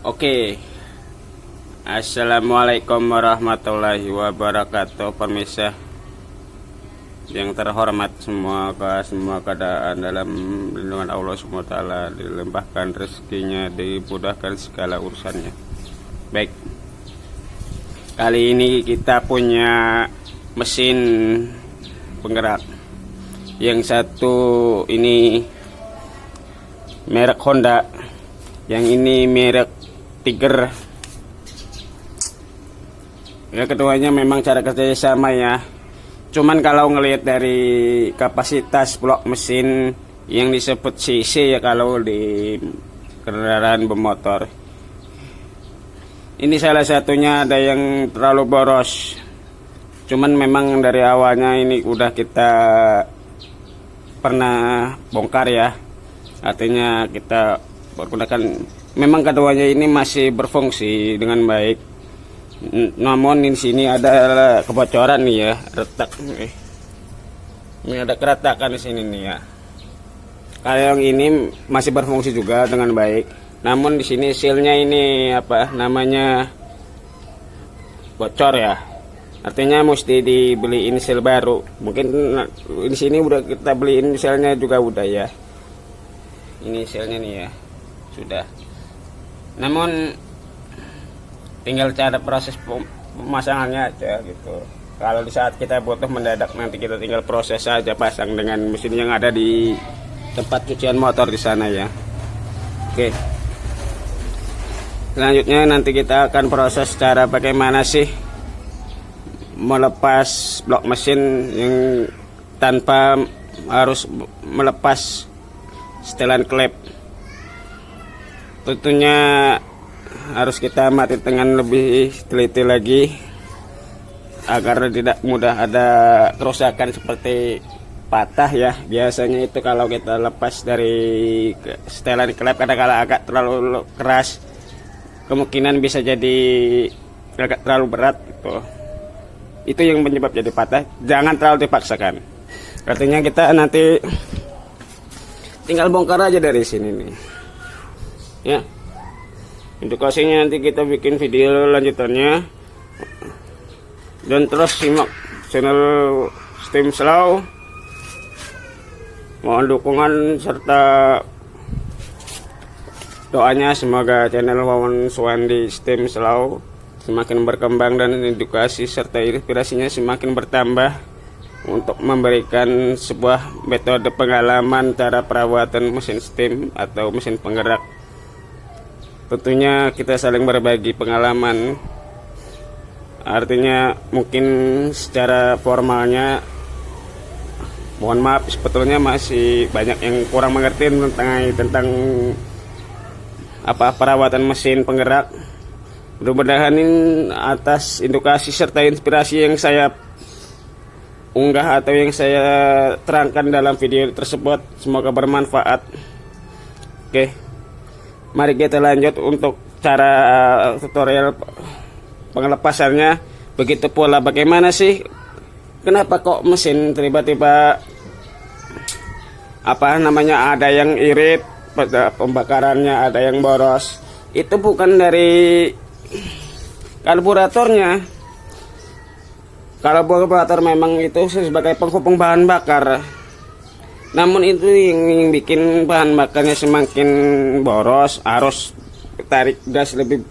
Oke, Assalamualaikum warahmatullahi wabarakatuh. Pemirsa yang terhormat, semoga semua keadaan dalam lindungan Allah SWT, dilimpahkan rezekinya, dimudahkan segala urusannya. Baik, kali ini kita punya mesin penggerak. Yang satu ini merek Honda, yang ini merek Tiger. Ya, keduanya memang cara kerjanya sama ya. Cuman kalau ngelihat dari kapasitas blok mesin yang disebut cc ya, kalau di kendaraan bermotor, ini salah satunya ada yang terlalu boros. Cuman memang dari awalnya ini udah kita pernah bongkar ya. Artinya kita menggunakan, memang keduanya ini masih berfungsi dengan baik. Namun di sini ada kebocoran nih ya, retak. Ini ada keretakan di sini nih ya. Kalau yang ini masih berfungsi juga dengan baik. Namun di sini sealnya ini apa namanya, bocor ya. Artinya mesti dibeliin seal baru. Mungkin di sini udah kita beliin sealnya juga udah ya. Ini sealnya nih ya, sudah. Namun tinggal cara proses pemasangannya aja gitu. Kalau di saat kita butuh mendadak, nanti kita tinggal proses saja, pasang dengan mesin yang ada di tempat cucian motor di sana ya. Oke. Selanjutnya nanti kita akan proses cara bagaimana sih melepas blok mesin yang tanpa harus melepas setelan klep. Tentunya harus kita amati dengan lebih teliti lagi agar tidak mudah ada kerusakan seperti patah ya. Biasanya itu kalau kita lepas dari setelan klep, kadang-kadang agak terlalu keras, kemungkinan bisa jadi agak terlalu berat gitu. Itu yang penyebab jadi patah. Jangan terlalu dipaksakan. Artinya kita nanti tinggal bongkar aja dari sini nih ya. Indikasinya nanti kita bikin video lanjutannya, dan terus simak channel Steam Slow. Mohon dukungan serta doanya, semoga channel Wawan Suwandi Steam Slow semakin berkembang dan edukasi serta inspirasinya semakin bertambah untuk memberikan sebuah metode pengalaman cara perawatan mesin steam atau mesin penggerak. Tentunya kita saling berbagi pengalaman. Artinya mungkin secara formalnya, mohon maaf, sebetulnya masih banyak yang kurang mengerti tentang apa perawatan mesin penggerak. Mudah-mudahan atas edukasi serta inspirasi yang saya unggah atau yang saya terangkan dalam video tersebut, semoga bermanfaat. Oke, mari kita lanjut untuk cara tutorial pengelepasannya. Begitu pula bagaimana sih, kenapa kok mesin tiba-tiba apa namanya ada yang irit pada pembakarannya, ada yang boros. Itu bukan dari karburatornya. Karburator memang itu sebagai penghubung bahan bakar. Namun itu yang bikin bahan bakarnya semakin boros, arus tarik gas lebih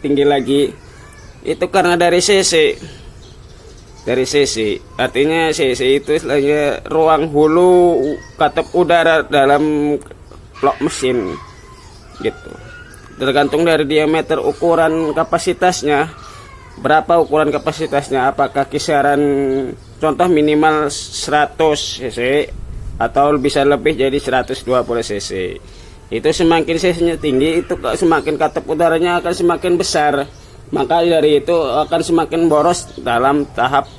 tinggi lagi. Itu karena dari cc. Dari cc. Artinya cc itu istilahnya ruang hulu katup udara dalam blok mesin. Gitu. Tergantung dari diameter ukuran kapasitasnya. Berapa ukuran kapasitasnya? Apakah kisaran contoh minimal 100 cc atau bisa lebih jadi 120 cc. Itu semakin cc-nya tinggi, itu semakin katup udaranya akan semakin besar. Maka dari itu akan semakin boros dalam tahap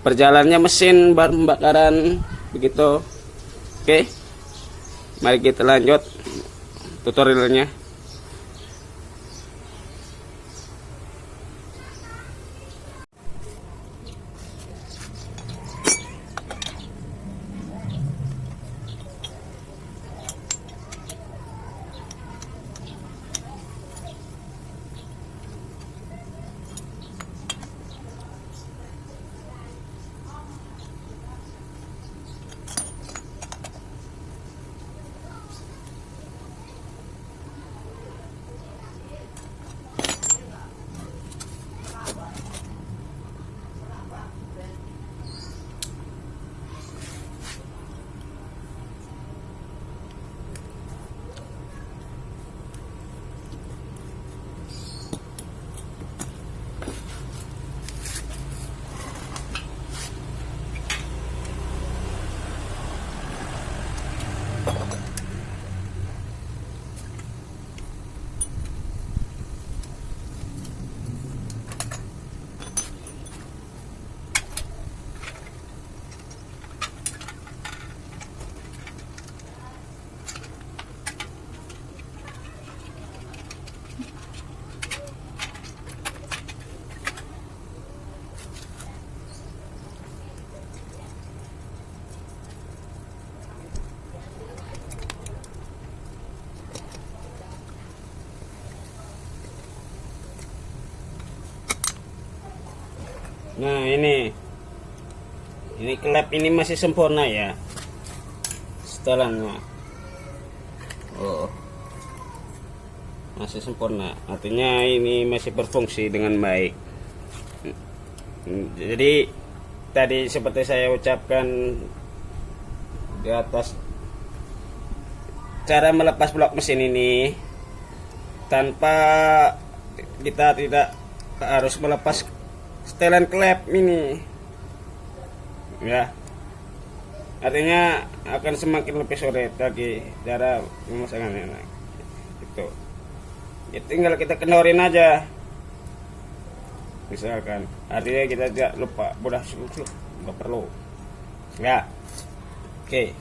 perjalannya mesin pembakaran begitu. Oke. Mari kita lanjut tutorialnya. Nah ini klep ini masih sempurna ya setelannya. Oh, masih sempurna, artinya ini masih berfungsi dengan baik. Jadi tadi seperti saya ucapkan di atas, cara melepas blok mesin ini tanpa kita tidak harus melepas setelan klep ini ya, artinya akan semakin lebih sulit lagi cara memasangnya. Nah, itu ya, tinggal kita kendorin aja misalkan, artinya kita tidak lupa mudah nggak perlu ya. Oke.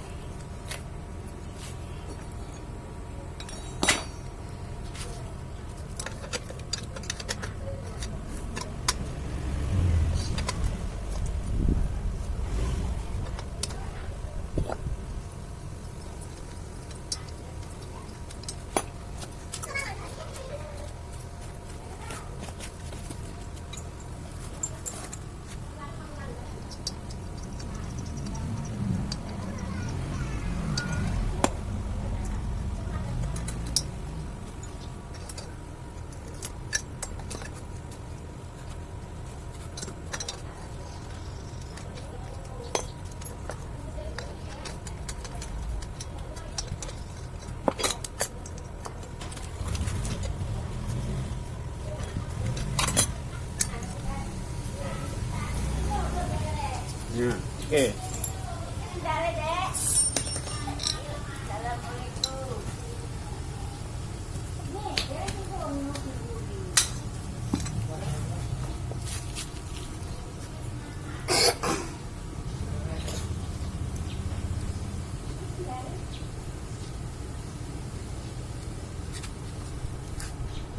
Nah, oke.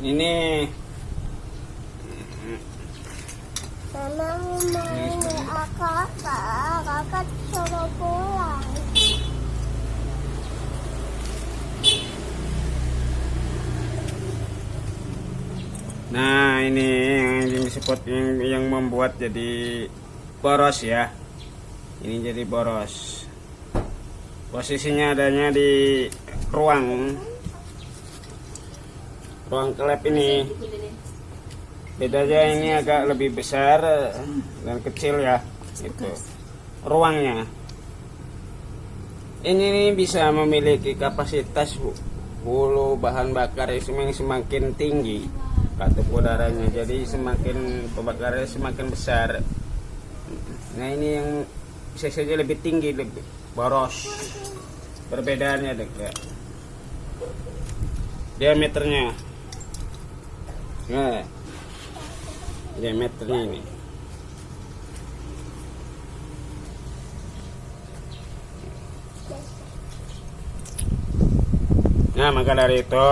Ini Mama mau kakak suruh pulang. nah ini yang disebut yang membuat jadi boros ya. Ini jadi boros. Posisinya adanya di ruang klep ini. Bedanya ini agak lebih besar dan kecil ya, itu ruangnya. Ini bisa memiliki kapasitas hulu bahan bakar yang semakin tinggi katup udaranya, jadi semakin pembakarannya semakin besar. Nah ini yang cc-nya lebih tinggi, lebih boros. Perbedaannya dekat diameternya. Nah, diameternya ini. Nah, maka dari itu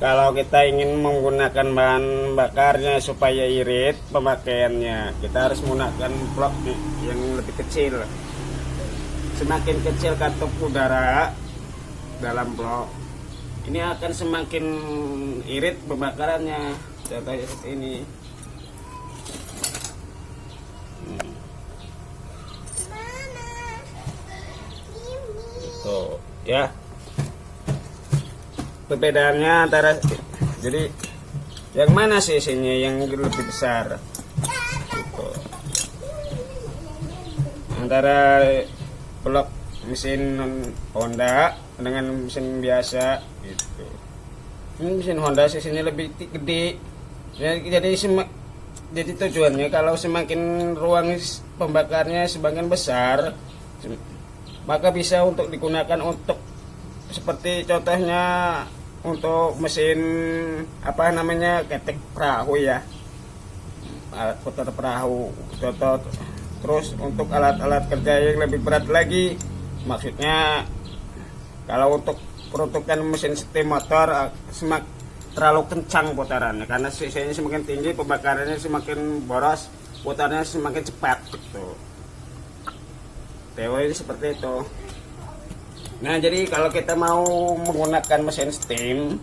kalau kita ingin menggunakan bahan bakarnya supaya irit pemakaiannya, kita harus menggunakan blok yang lebih kecil. Semakin kecil katup udara dalam blok, ini akan semakin irit pembakarannya. Contohnya seperti ini. Tuh, ya. Perbedaannya antara, jadi yang mana sih isinya yang lebih besar? Gitu. Antara blok mesin Honda dengan mesin biasa gitu. Ini mesin Honda sisinya lebih gede. Jadi tujuannya kalau semakin ruang pembakarnya semakin besar, maka bisa untuk digunakan untuk seperti contohnya untuk mesin apa namanya ketek perahu ya, alat putar perahu contoh. Terus untuk alat-alat kerja yang lebih berat lagi, maksudnya kalau untuk peruntukan mesin steam motor terlalu kencang putarannya, karena cc-nya semakin tinggi pembakarannya semakin boros, putarnya semakin cepat gitu. Teori seperti itu. Nah, jadi kalau kita mau menggunakan mesin steam,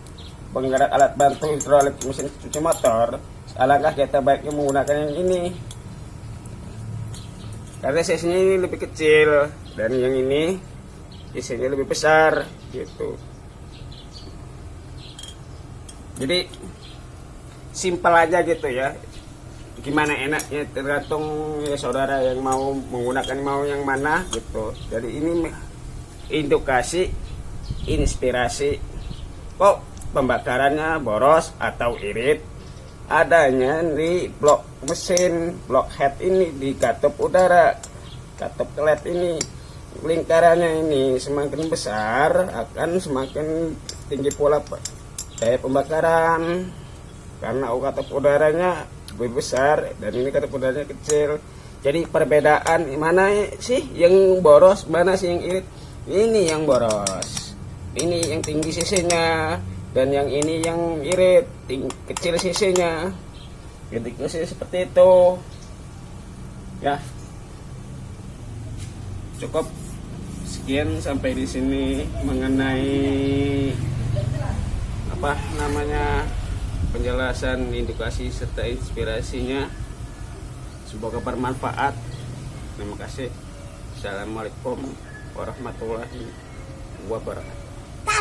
penggerak alat bantu hidrolik mesin cuci motor, alangkah kita baiknya menggunakan yang ini, karena size-nya ini lebih kecil dan yang ini size-nya lebih besar gitu. Jadi simpel aja gitu ya, gimana enaknya tergantung ya saudara yang mau menggunakan, mau yang mana gitu. Jadi ini edukasi, inspirasi kok pembakarannya boros atau irit adanya di blok mesin, blok head ini, di katup udara, katup kelet ini. Lingkarannya ini semakin besar akan semakin tinggi pula daya pembakaran, karena katup udaranya lebih besar dan ini katup udaranya kecil. Jadi perbedaan mana sih yang boros, mana sih yang irit? Ini yang boros, ini yang tinggi cc-nya, dan yang ini yang irit, kecil cc-nya. Gitu sih, seperti itu ya. Cukup sekian sampai di sini mengenai apa namanya penjelasan, edukasi serta inspirasinya. Semoga bermanfaat. Terima kasih. Assalamualaikum warahmatullahi wabarakatuh.